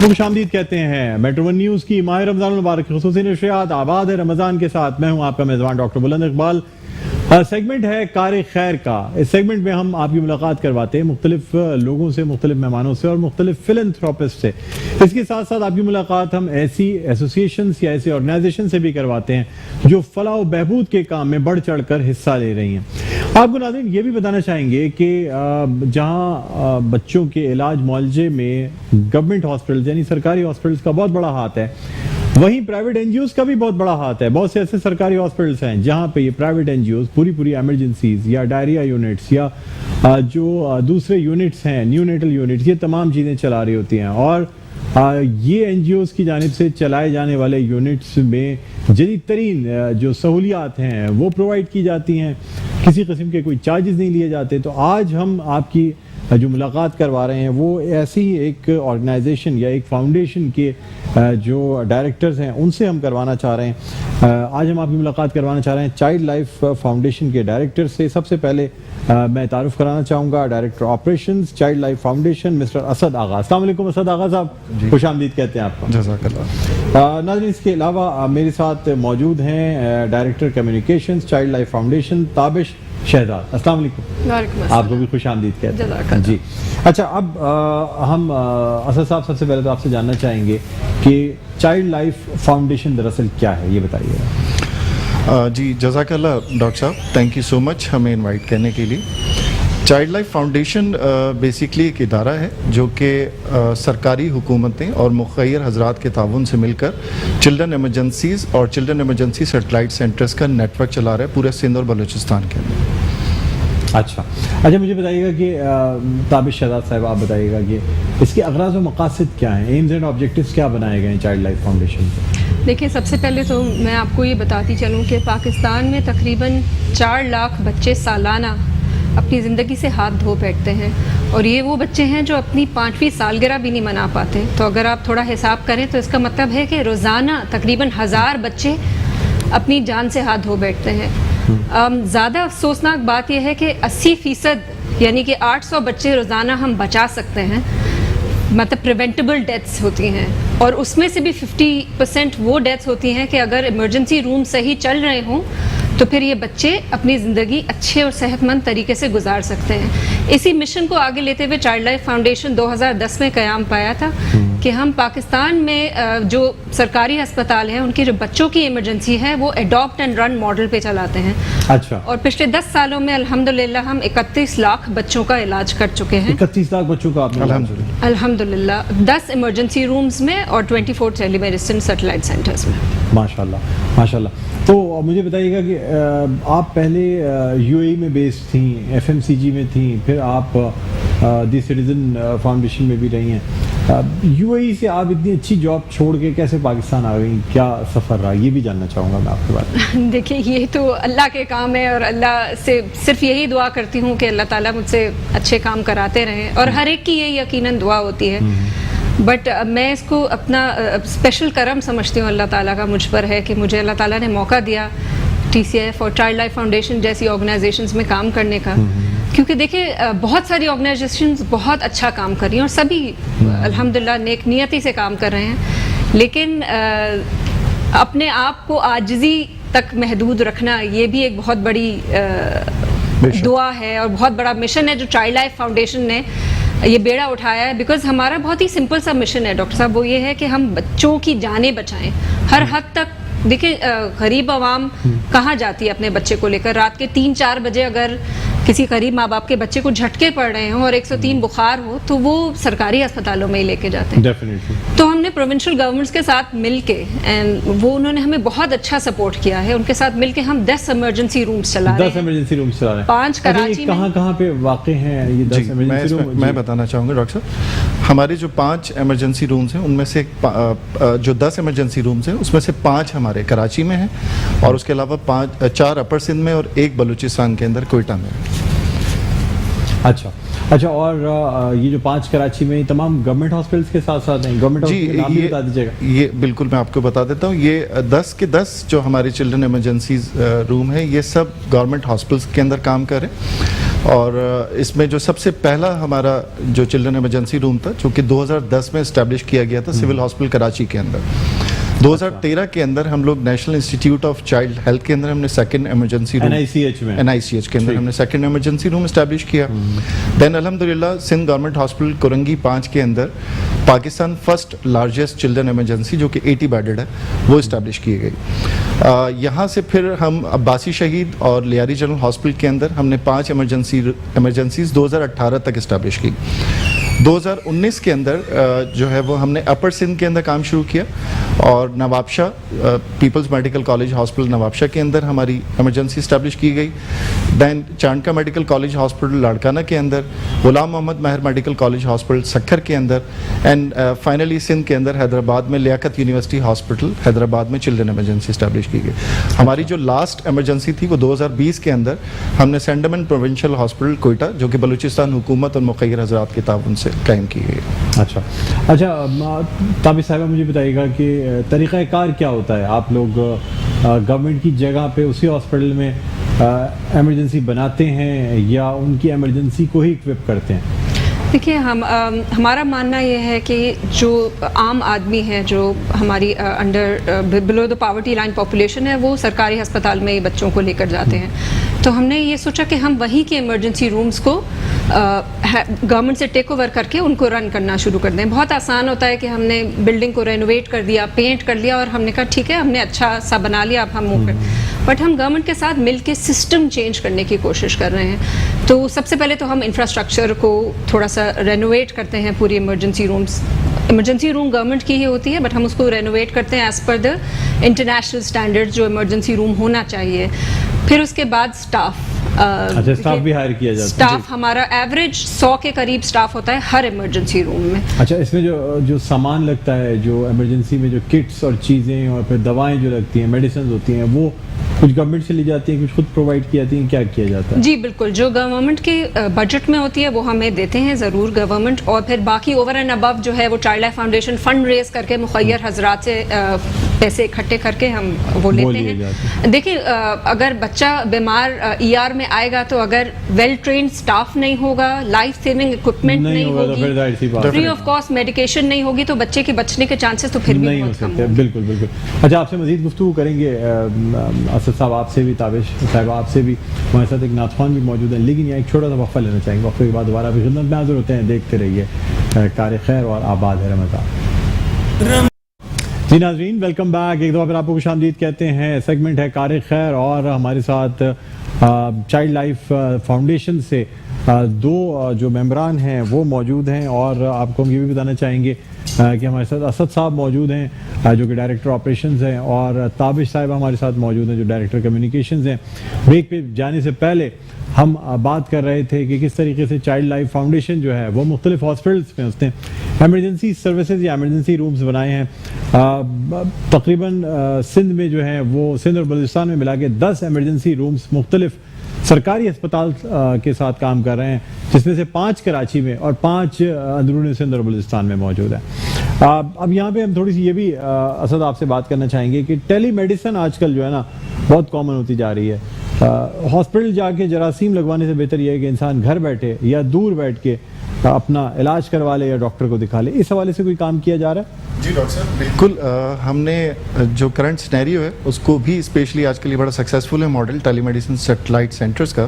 خوش آمدید کہتے ہیں میٹرو ون نیوز کی ماہ رمضان المبارک خصوصی نشریات آباد ہے رمضان کے ساتھ. میں ہوں آپ کا میزبان ڈاکٹر بلند اقبال. سیگمنٹ ہے کار خیر کا. اس سیگمنٹ میں ہم آپ کی ملاقات کرواتے ہیں مختلف لوگوں سے, مختلف مہمانوں سے اور مختلف فلنتھراپسٹ سے. اس کے ساتھ ساتھ آپ کی ملاقات ہم ایسی ایسوسیشنز یا ایسی آرگنائزیشن سے بھی کرواتے ہیں جو فلاح و بہبود کے کام میں بڑھ چڑھ کر حصہ لے رہی ہیں. آپ کو ناظرین یہ بھی بتانا چاہیں گے کہ جہاں بچوں کے علاج معالجے میں گورنمنٹ ہاسپٹلز یعنی سرکاری ہاسپٹلز کا بہت بڑا ہاتھ ہے, وہیں پرائیویٹ این جی اوز کا بھی بہت بڑا ہاتھ ہے. بہت سے ایسے سرکاری ہاسپٹلز ہیں جہاں پہ یہ پرائیویٹ این جی اوز پوری ایمرجنسیز یا ڈائریا یونٹس یا جو دوسرے یونٹس ہیں نیونیٹل یونٹس, یہ تمام چیزیں چلا رہی ہوتی ہیں. اور یہ این جی اوز کی جانب سے چلائے جانے والے یونٹس میں جدید ترین جو سہولیات ہیں وہ پرووائڈ کی جاتی ہیں, کسی قسم کے کوئی چارجز نہیں لیے جاتے. تو آج ہم آپ کی جو ملاقات کروا رہے ہیں وہ ایسی ایک آرگنائزیشن یا ایک فاؤنڈیشن کے جو ڈائریکٹرز ہیں ان سے ہم کروانا چاہ رہے ہیں. آج ہم آپ کی ملاقات کروانا چاہ رہے ہیں چائلڈ لائف فاؤنڈیشن کے ڈائریکٹر سے. سب سے پہلے میں تعارف کرانا چاہوں گا director operations child life foundation mister Asad Agha. السلام علیکم اسد آغا صاحب, خوش آمدید کہتے ہیں آپ کو. جزاک اللہ. ناظرین اس کے علاوہ میرے ساتھ موجود ہیں director communications child life foundation Tabish Shahzad. السلام علیکم. آپ کو بھی خوش آمدید کہتے ہیں. جی اچھا, اب ہم اسد صاحب سب سے پہلے تو آپ سے جاننا چاہیں گے کہ چائلڈ لائف فاؤنڈیشن دراصل کیا ہے, یہ بتائیے. جی جزاک اللہ ڈاکٹر صاحب, تھینک یو سو مچ ہمیں انوائٹ کرنے کے لیے. چائلڈ لائف فاؤنڈیشن بیسکلی ایک ادارہ ہے جو کہ سرکاری حکومتیں اور مخیر حضرات کے تعاون سے مل کر چلڈرن ایمرجنسیز اور چلڈرن ایمرجنسی سیٹلائٹ سینٹرز کا نیٹ ورک چلا رہا ہے پورے سندھ اور بلوچستان کے اندر. اچھا مجھے بتائیے گا کہ تابش شہزاد صاحب آپ بتائیے گا کہ اس کے اغراض و مقاصد کیا ہیں, ایمز اینڈ آبجیکٹیوز کیا بنائے گئے ہیں چائلڈ لائف فاؤنڈیشن کے؟ دیکھیں, سب سے پہلے تو میں آپ کو یہ بتاتی چلوں کہ پاکستان میں تقریباً 4 لاکھ بچے سالانہ اپنی زندگی سے ہاتھ دھو بیٹھتے ہیں, اور یہ وہ بچے ہیں جو اپنی 5ویں سالگرہ بھی نہیں منا پاتے. تو اگر آپ تھوڑا حساب کریں تو اس کا مطلب ہے کہ روزانہ تقریباً 1000 بچے اپنی جان سے ہاتھ دھو بیٹھتے ہیں. زیادہ افسوسناک بات یہ ہے کہ 80% یعنی کہ 800 بچے روزانہ ہم بچا سکتے ہیں, مطلب پریونٹیبل ڈیتھس ہوتی ہیں, اور اس میں سے بھی 50% وہ ڈیتھس ہوتی ہیں کہ اگر ایمرجنسی روم صحیح چل رہے ہوں تو پھر یہ بچے اپنی زندگی اچھے اور صحت مند طریقے سے گزار سکتے ہیں. اسی مشن کو آگے لیتے ہوئے چائلڈ لائف فاؤنڈیشن 2010 میں قیام پایا تھا کہ ہم پاکستان میں جو سرکاری ہسپتال ہیں ان کی جو بچوں کی ایمرجنسی ہے وہ اڈاپٹ اینڈ رن ماڈل پہ چلاتے ہیں. اچھا. اور پچھلے 10 سالوں میں الحمدللہ ہم 31 لاکھ بچوں کا علاج کر چکے ہیں. 31 لاکھ بچوں کا آپ نے الحمدللہ 10 ایمرجنسی رومز میں اور 24 ٹیلی میڈیسن سیٹلائٹ سینٹرز میں. ماشاء اللہ. تو مجھے بتائیے گا کہ آپ پہلے یو اے ای میں بیسڈ تھیں, ایف ایم سی جی میں تھیں, پھر آپ دی سٹیزن فاؤنڈیشن میں بھی رہی ہیں. یو اے ای سے آپ اتنی اچھی جاب چھوڑ کے کیسے پاکستان آ گئیں, کیا سفر رہا, یہ بھی جاننا چاہوں گا میں آپ کے بارے میں. دیکھیں, یہ تو اللہ کے کام ہے اور اللہ سے صرف یہی دعا کرتی ہوں کہ اللہ تعالیٰ مجھ سے اچھے کام کراتے رہیں, اور ہر ایک کی یہ یقیناً دعا ہوتی ہے. بٹ میں اس کو اپنا اسپیشل کرم سمجھتی ہوں اللہ تعالیٰ کا مجھ پر ہے کہ مجھے اللہ تعالیٰ نے موقع دیا ٹی سی ایف اور چائلڈ لائف فاؤنڈیشن جیسی آرگنائزیشنز میں کام کرنے کا. کیونکہ دیکھیں, بہت ساری آرگنائزیشنز بہت اچھا کام کر رہی ہیں اور سبھی الحمدللہ نیک نیتی سے کام کر رہے ہیں, لیکن اپنے آپ کو عاجزی تک محدود رکھنا یہ بھی ایک بہت بڑی دعا ہے اور بہت بڑا مشن ہے جو چائلڈ لائف فاؤنڈیشن نے یہ بیڑا اٹھایا ہے. بیکاز ہمارا بہت ہی سمپل سا مشن ہے ڈاکٹر صاحب, وہ یہ ہے کہ ہم بچوں کی جانیں بچائیں ہر حد تک. دیکھیں, غریب عوام کہاں جاتی ہے اپنے بچے کو لے کر, رات کے 3-4 بجے اگر کسی غریب ماں باپ کے بچے کو جھٹکے پڑ رہے ہوں اور 103 بخار ہو تو وہ سرکاری ہسپتالوں میں ہی لے کے جاتے ہیں. تو ہم نے پروونشل گورنمنٹس کے ساتھ مل کے, اینڈ وہ انہوں نے ہمیں بہت اچھا سپورٹ کیا ہے, ان کے ساتھ مل کے ہم 10 ایمرجنسی رومز چلا رہے ہیں. 5 کراچی میں. کہاں پہ واقع ہیں یہ 10 ایمرجنسی روم؟ میں بتانا چاہوں گا ڈاکٹر صاحب, ہمارے جو 5 ایمرجنسی رومز ہیں ان میں سے جو 10 ایمرجنسی رومز ہیں اس میں سے 5 ہمارے کراچی میں ہیں, اور اس کے علاوہ 4 اپر سندھ میں اور 1 بلوچستان کے اندر کوئٹہ میں. اچھا, اور یہ جو 5 کراچی میں تمام گورنمنٹ ہاسپٹلس کے ساتھ ساتھ ہیں؟ گورنمنٹ ہاسپٹل کے نام بھی بتا دیجیے گا. یہ بالکل میں آپ کو بتا دیتا ہوں. یہ 10 کے 10 جو ہمارے چلڈرن ایمرجنسیز روم ہیں یہ سب گورنمنٹ ہاسپٹلس کے اندر کام کر رہے ہیں. اور اس میں جو سب سے پہلا ہمارا جو چلڈرن ایمرجنسی روم تھا جو کہ 2010 میں اسٹیبلش کیا گیا تھا سول ہاسپٹل کراچی کے اندر. 2013 کے اندر ہم لوگ national institute of child health کے اندر ہم نے سیکنڈ ایمرجنسی روم NICH کے اندر ہم نے سیکنڈ ایمرجنسی روم اسٹیبلش کیا. دین الحمدللہ سندھ گورنمنٹ ہاسپٹل کرنگی 5 کے اندر Pakistan first largest children emergency جو کہ 80 بیڈڈ ہے وہ اسٹیبلش کی گئی. یہاں سے پھر ہم عباسی شہید اور لیاری جنرل ہاسپٹل کے اندر ہم نے 5 ایمرجنسیز 2018 تک اسٹیبلش کی. 2019 کے اندر جو ہے وہ ہم نے اپر سندھ کے اندر کام شروع کیا اور Nawabshah Peoples medical college hospital Nawabshah کے اندر ہماری ایمرجنسی اسٹیبلش کی گئی. دین چانکا میڈیکل کالج ہاسپٹل لاڑکانہ کے اندر, غلام محمد مہر میڈیکل کالج ہاسپٹل سکھر کے اندر, اینڈ فائنلی سندھ کے اندر حیدرآباد میں لیاقت یونیورسٹی ہاسپٹل حیدرآباد میں چلڈرن ایمرجنسی اسٹیبلش کی گئی. ہماری جو لاسٹ ایمرجنسی تھی وہ 2020 کے اندر ہم نے سینڈمن پروونشل ہاسپٹل کوئٹہ جو کہ بلوچستان حکومت اور مخیر حضرات کے تعاون سے قائم کی گئی. اچھا تابش صاحبہ مجھے بتائیے گا کہ طریقہ کار کیا ہوتا ہے؟ آپ لوگ گورنمنٹ کی جگہ پہ اسی ہاسپٹل میں ایمرجنسی بناتے ہیں یا ان کی ایمرجنسی کو ہی اکوپ کرتے ہیں؟ دیکھیے ہمارا ماننا یہ ہے کہ جو عام آدمی ہے جو ہماری under below the poverty line population ہے وہ سرکاری ہسپتال میں بچوں کو لے کر جاتے ہیں. تو ہم نے یہ سوچا کہ ہم وہیں کے ایمرجنسی رومز کو گورنمنٹ سے ٹیک اوور کر کے ان کو رن کرنا شروع کر دیں. بہت آسان ہوتا ہے کہ ہم نے بلڈنگ کو رینوویٹ کر دیا, پینٹ کر لیا اور ہم نے کہا ٹھیک ہے ہم نے اچھا سا بنا لیا, اب ہم وہ کر. بٹ ہم گورنمنٹ کے ساتھ مل کے سسٹم چینج کرنے کی کوشش کر رہے ہیں. تو سب سے پہلے تو ہم انفراسٹرکچر کو تھوڑا سا رینوویٹ کرتے ہیں. پوری ایمرجنسی روم گورنمنٹ کی ہی ہوتی ہے بٹ ہم اس کو رینوویٹ کرتے ہیں as per the international standard جو ایمرجنسی روم ہونا چاہیے. پھر اس کے بعد اسٹاف بھی ہائر کیا جاتا ہے. اسٹاف ہمارا ایوریج 100 کے قریب اسٹاف ہوتا ہے ہر ایمرجنسی روم میں. اچھا, اس میں جو سامان لگتا ہے, جو ایمرجنسی میں جو کٹس اور چیزیں اور پھر دوائیں جو لگتی ہیں, میڈیسنز ہوتی ہیں, وہ کچھ گورنمنٹ سے لی جاتی ہیں, کچھ خود پرووائڈ کی جاتی ہیں, کیا کیا جاتا ہے؟ جی بالکل, جو گورنمنٹ کے بجٹ میں ہوتی ہے وہ ہمیں دیتے ہیں ضرور گورنمنٹ. اور پھر باقی اوور اینڈ ابو جو ہے وہ child life foundation fund raise کر کے مخیر حضرات سے پیسے اکٹھے کر کے ہم وہ لیتے ہیں. دیکھیں اگر بچہ بیمار ER میں آئے گا تو اگر ویل ٹرینڈ اسٹاف نہیں ہوگا, لائف سیونگ اکوپمنٹ نہیں ہوگی, فری آف کاسٹ میڈیکیشن نہیں ہوگی تو بچے کے بچنے کے چانسز تو پھر بھی نہیں ہو سکتے. بالکل بالکل. اچھا, آپ سے مزید گفتگو کریں گے. اسد صاحب آپ سے بھی, تابش صاحبہ آپ سے بھی, ہمارے ساتھ ایک نعت خوان بھی موجود ہیں, لیکن یہاں ایک چھوٹا سا وقفہ لینا چاہیں گے. وقفے کے بعد دوبارہ بھی خدمت میں حاضر ہوتے ہیں. دیکھتے رہیے کار خیر اور آباد ہے رمضان. جی ناظرین, ویلکم بیک. ایک دفعہ پھر آپ کو خوش آمدید کہتے ہیں. سیگمنٹ ہے کار خیر اور ہمارے ساتھ چائلڈ لائف فاؤنڈیشن سے 2 جو ممبران ہیں وہ موجود ہیں. اور آپ کو ہم یہ بھی بتانا چاہیں گے کہ ہمارے ساتھ اسد صاحب موجود ہیں جو کہ ڈائریکٹر آپریشنز ہیں, اور تابش صاحب ہمارے ساتھ موجود ہیں جو ڈائریکٹر کمیونیکیشنز ہیں. بریک پہ جانے سے پہلے ہم بات کر رہے تھے کہ کس طریقے سے چائلڈ لائف فاؤنڈیشن جو ہے وہ مختلف ہاسپٹلس میں اس نے ایمرجنسی سروسز یا ایمرجنسی رومز بنائے ہیں. تقریباً سندھ میں جو ہیں وہ سندھ اور بلوچستان میں ملا کے 10 ایمرجنسی رومز مختلف سرکاری اسپتال کے ساتھ کام کر رہے ہیں, جس میں سے 5 کراچی میں اور 5 اندرون سندھ اور بلوچستان میں موجود ہیں. اب یہاں پہ ہم تھوڑی سی یہ بھی اسد آپ سے بات کرنا چاہیں گے کہ ٹیلی میڈیسن آج کل جو ہے نا بہت کامن ہوتی جا رہی ہے. ہاسپٹل جا کے جراثیم لگوانے سے بہتر یہ ہے کہ انسان گھر بیٹھے یا دور بیٹھ کے اپنا علاج کروا لے یا ڈاکٹر کو دکھا لے. اس حوالے سے کوئی کام کیا جا رہا ہے؟ جی ڈاکٹر صاحب بالکل. ہم نے جو کرنٹ سینیریو ہے اس کو بھی اسپیشلی آج کل یہ بڑا سکسیزفل ہے ماڈل ٹیلی میڈیسن سیٹلائٹ سینٹرز کا.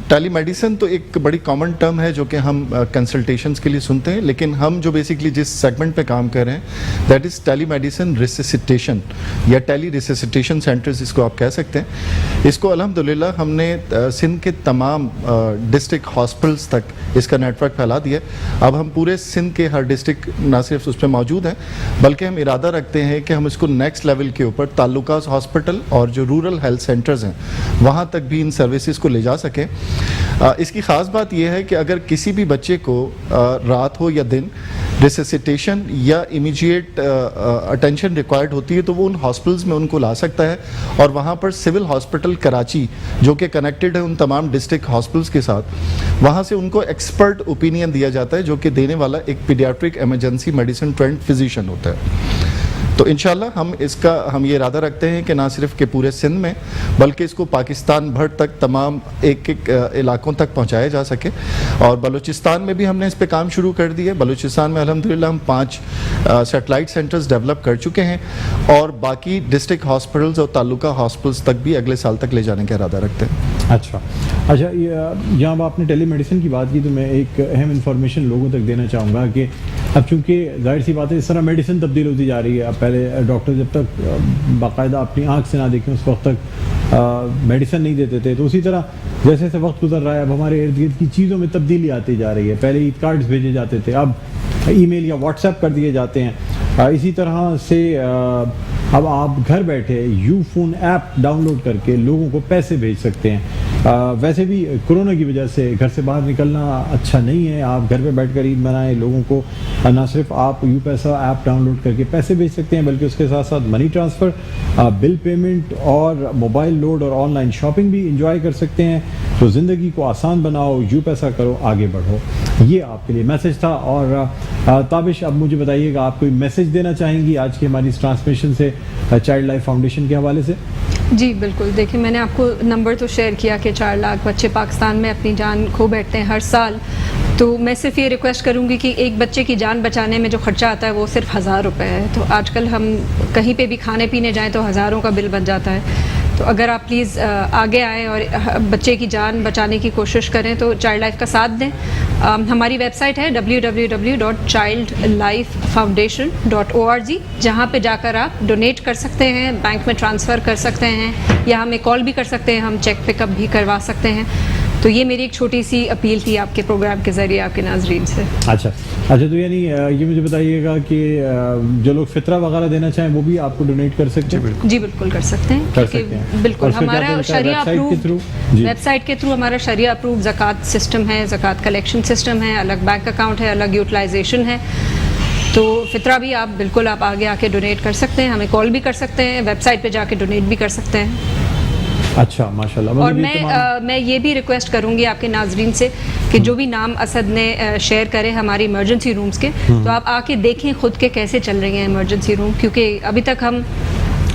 ٹیلی میڈیسن تو ایک بڑی کامن ٹرم ہے جو کہ ہم کنسلٹیشنز کے لیے سنتے ہیں, لیکن ہم جو بیسکلی جس سیگمنٹ پہ کام کر رہے ہیں that is tele medicine resuscitation یا ٹیلی ریسیسیٹیشن سینٹرز اس کو آپ کہہ سکتے ہیں. اس کو الحمدللہ ہم نے سندھ کے تمام ڈسٹرکٹ ہاسپٹلس تک اس کا نیٹ ورک پھیلا دیا. اب ہم پورے سندھ کے ہر ڈسٹرکٹ نہ صرف اس پہ موجود ہیں بلکہ ہم ارادہ رکھتے ہیں کہ ہم اس کو نیکسٹ لیول کے اوپر تعلقات ہاسپٹل اور جو رورل ہیلتھ سینٹرز ہیں وہاں تک بھی ان سروسز کو لے جا سکیں. اس کی خاص بات یہ ہے کہ اگر کسی بھی بچے کو رات ہو یا دن ریسیسیٹیشن یا امیجیٹ اٹینشن ریکوائرڈ ہوتی ہے تو وہ ان ہاسپٹلز میں ان کو لا سکتا ہے, اور وہاں پر سول ہاسپٹل کراچی جو کہ کنیکٹڈ ہے ان تمام ڈسٹرکٹ ہاسپٹلز کے ساتھ, وہاں سے ان کو ایکسپرٹ اوپینین دیا جاتا ہے جو کہ دینے والا ایک paediatric emergency medicine trained physician ہوتا ہے. تو انشاءاللہ ہم یہ ارادہ رکھتے ہیں کہ نہ صرف کہ پورے سندھ میں بلکہ اس کو پاکستان بھر تک تمام ایک علاقوں تک پہنچایا جا سکے. اور بلوچستان میں بھی ہم نے اس پہ کام شروع کر دیا. بلوچستان میں الحمدللہ ہم 5 سیٹلائٹ سینٹرز ڈیولپ کر چکے ہیں اور باقی ڈسٹرکٹ ہاسپٹلز اور تعلقہ ہاسپٹلز تک بھی اگلے سال تک لے جانے کا ارادہ رکھتے ہیں. اچھا جہاں آپ نے ٹیلی میڈیسن کی بات کی تو میں ایک اہم انفارمیشن لوگوں تک دینا چاہوں گا کہ اب چونکہ ظاہر سی بات ہے اس طرح میڈیسن تبدیل ہوتی جا رہی ہے. اب پہلے ڈاکٹر جب تک باقاعدہ اپنی آنکھ سے نہ دیکھیں اس وقت تک میڈیسن نہیں دیتے تھے. تو اسی طرح جیسے جیسے وقت گزر رہا ہے اب ہمارے ارد گرد کی چیزوں میں تبدیلی آتی جا رہی ہے. پہلے عید کارڈز بھیجے جاتے تھے, اب ای میل یا واٹس ایپ کر دیے جاتے ہیں. اسی طرح سے اب آپ گھر بیٹھے Ufone app download کر کے لوگوں کو پیسے بھیج سکتے ہیں. ویسے بھی کورونا کی وجہ سے گھر سے باہر نکلنا اچھا نہیں ہے. آپ گھر پہ بیٹھ کر عید منائیں. لوگوں کو نہ صرف آپ یو پیسہ ایپ ڈاؤن لوڈ کر کے پیسے بھیج سکتے ہیں بلکہ اس کے ساتھ ساتھ منی ٹرانسفر, بل پیمنٹ اور موبائل لوڈ اور آن لائن شاپنگ بھی انجوائے کر سکتے ہیں. تو زندگی کو آسان بناؤ, یو پیسہ کرو, آگے بڑھو. یہ آپ کے لیے میسج تھا. اور تابش اب مجھے بتائیے گا آپ کوئی میسج دینا چاہیں گی آج کی ہماری اس ٹرانسمیشن سے چائلڈ لائف فاؤنڈیشن کے حوالے سے؟ جی بالکل. دیکھیں میں نے آپ کو نمبر تو شیئر کیا کہ 4 لاکھ بچے پاکستان میں اپنی جان کھو بیٹھتے ہیں ہر سال. تو میں صرف یہ ریکویسٹ کروں گی کہ ایک بچے کی جان بچانے میں جو خرچہ آتا ہے وہ صرف 1000 روپے ہے. تو آج کل ہم کہیں پہ بھی کھانے پینے جائیں تو ہزاروں کا بل بن جاتا ہے. تو اگر آپ پلیز آگے آئیں اور بچے کی جان بچانے کی کوشش کریں تو چائلڈ لائف کا ساتھ دیں. ہماری ویب سائٹ ہے www.childlifefoundation.org جہاں پہ جا کر آپ ڈونیٹ کر سکتے ہیں, بینک میں ٹرانسفر کر سکتے ہیں یا ہمیں کال بھی کر سکتے ہیں, ہم چیک پک اپ بھی کروا سکتے ہیں. تو یہ میری ایک چھوٹی سی اپیل تھی آپ کے پروگرام کے ذریعے آپ کے ناظرین سے. اچھا تو یعنی یہ مجھے بتائیے گا کہ جو لوگ فطرہ وغیرہ دینا چاہیں وہ بھی آپ کو ڈونیٹ کر سکتے ہیں؟ جی بالکل کر سکتے ہیں. بالکل ہمارا شریعہ اپروو ویب سائٹ کے تھرو ہمارا شریعہ اپروو زکوٰۃ سسٹم ہے, زکوٰۃ کلیکشن سسٹم ہے, الگ بینک اکاؤنٹ ہے, الگ یوٹیلائزیشن ہے. تو فطرہ بھی آپ بالکل آپ آگے آ کے ڈونیٹ کر سکتے ہیں, ہمیں کال بھی کر سکتے ہیں, ویب سائٹ پہ جا کے ڈونیٹ بھی کر سکتے ہیں. اچھا ماشاءاللہ. اور میں یہ بھی ریکویسٹ کروں گی آپ کے ناظرین سے کہ جو بھی نام اسد نے شیئر کرے ہماری ایمرجنسی رومز کے, تو آپ آ کے دیکھیں خود کے کیسے چل رہی ہیں ایمرجنسی روم, کیونکہ ابھی تک ہم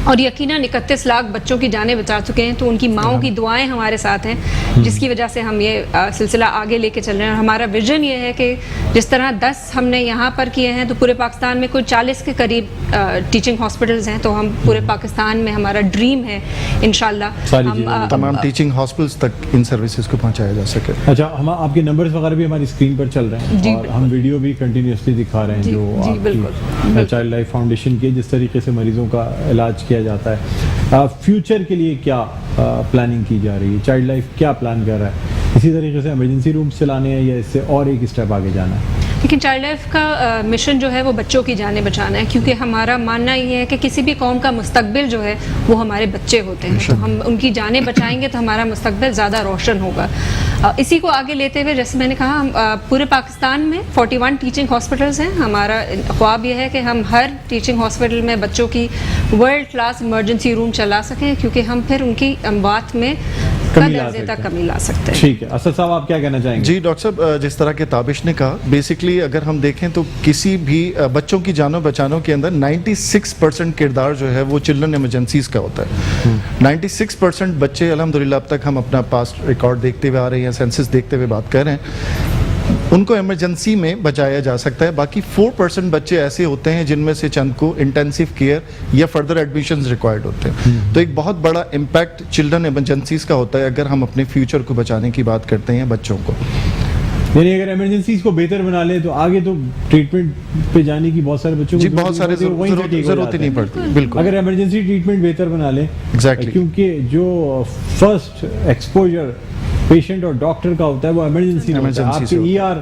اور یقیناً 31 لاکھ بچوں کی جانیں بچا چکے ہیں. تو ان کی ماؤں کی دعائیں ہمارے ساتھ ہیں جس کی وجہ سے ہم یہ سلسلہ آگے لے کے چل رہے ہیں. اور ہمارا ویژن یہ ہے کہ جس طرح 10 ہم نے یہاں پر کیے ہیں تو پورے پاکستان میں کوئی 40 کے قریب ٹیچنگ ہاسپٹلز ہیں. تو ہم پورے پاکستان میں ہمارا ڈریم ہے انشاءاللہ تمام ٹیچنگ ہاسپٹلز تک ان سروسز کو پہنچایا جا سکے. اچھا ہم آپ کے نمبرز وغیرہ بھی ہماری اسکرین پر چل رہے ہیں اور ہم ویڈیو بھی کنٹینیوسلی دکھا رہے ہیں جو چائلڈ لائف فاؤنڈیشن کے جس طریقے سے مریضوں کا علاج کیا جاتا ہے. فیوچر کے لیے کیا پلاننگ کی جا رہی ہے؟ چائلڈ لائف کیا پلان کر رہا ہے؟ اسی طریقے سے ایمرجنسی رومز چلانے ہیں یا اس سے اور ایک اسٹیپ آگے جانا ہے؟ لیکن چائلڈ لائف کا مشن جو ہے وہ بچوں کی جانیں بچانا ہے, کیونکہ ہمارا ماننا یہ ہے کہ کسی بھی قوم کا مستقبل جو ہے وہ ہمارے بچے ہوتے ہیں. تو ہم ان کی جانیں بچائیں گے تو ہمارا مستقبل زیادہ روشن ہوگا. اسی کو آگے لیتے ہوئے جیسے میں نے کہا ہم پورے پاکستان میں 41 ٹیچنگ ہاسپٹلز ہیں. ہمارا خواب یہ ہے کہ ہم ہر ٹیچنگ ہاسپٹل میں بچوں کی ورلڈ کلاس ایمرجنسی روم چلا سکیں, کیونکہ ہم پھر ان کی اموات میں درجے تک کمی لا سکتے ہیں. ٹھیک ہے اسد صاحب آپ کیا کہنا چاہیں گے؟ جی ڈاکٹر صاحب, جس طرح کہ تابش نے کہا بیسکلی اگر ہم دیکھیں تو کسی بھی بچوں کی جانوں بچانوں کے اندر 96% کردار جو ہے وہ چلڈرن ایمرجنسیز کا ہوتا ہے. 96% بچے الحمدللہ اب تک ہم اپنا پاسٹ ریکارڈ دیکھتے ہوئے آ رہے ہیں, سینسس دیکھتے ہوئے بات کر رہے ہیں, ان کو ایمرجنسی میں بچایا جا سکتا ہے. باقی 4% بچے ایسے ہوتے ہیں جن میں سے چند کو انٹینسیو کیئر یا فردر ایڈمیشنز ریکوائرڈ ہوتے ہیں. تو ایک بہت بڑا امپیکٹ چلڈرن ایمرجنسیز کا ہوتا ہے اگر ہم اپنے فیوچر کو بچانے کی بات کرتے ہیں بچوں کو. یعنی اگر ایمرجنسیز کو بہتر بنا لیں تو آگے تو ٹریٹمنٹ پہ جانے کی بہت سارے بچوں کو بہت سارے ضرورت ہی نہیں پڑتی. بالکل اگر ایمرجنسی ٹریٹمنٹ بہتر بنا لیں, کیونکہ جو فرسٹ ایکسپوجر پیشنٹ اور ڈاکٹر کا ہوتا ہے وہ ایمرجنسی میں ہوتا ہے. آپ کے ای آر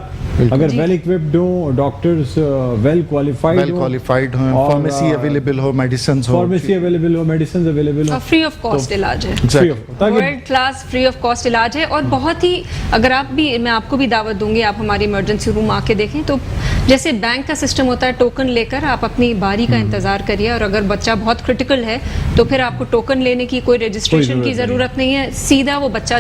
اگر ویل اکوپڈ ہوں, ڈاکٹرز ویل کوالیفائڈ ہوں, pharmacy available who, medicines available who, free of cost علاج ہے, world class free of cost علاج ہے. اور بہت ہی اگر آپ بھی, میں آپ کو بھی دعوت دوں گی آپ ہماری ایمرجنسی روم آ کے دیکھیں تو جیسے بینک کا سسٹم ہوتا ہے ٹوکن لے کر آپ اپنی باری کا انتظار کریے, اور اگر بچہ بہت کرٹیکل ہے تو پھر آپ کو ٹوکن لینے کی کوئی رجسٹریشن کی ضرورت نہیں ہے, سیدھا وہ بچہ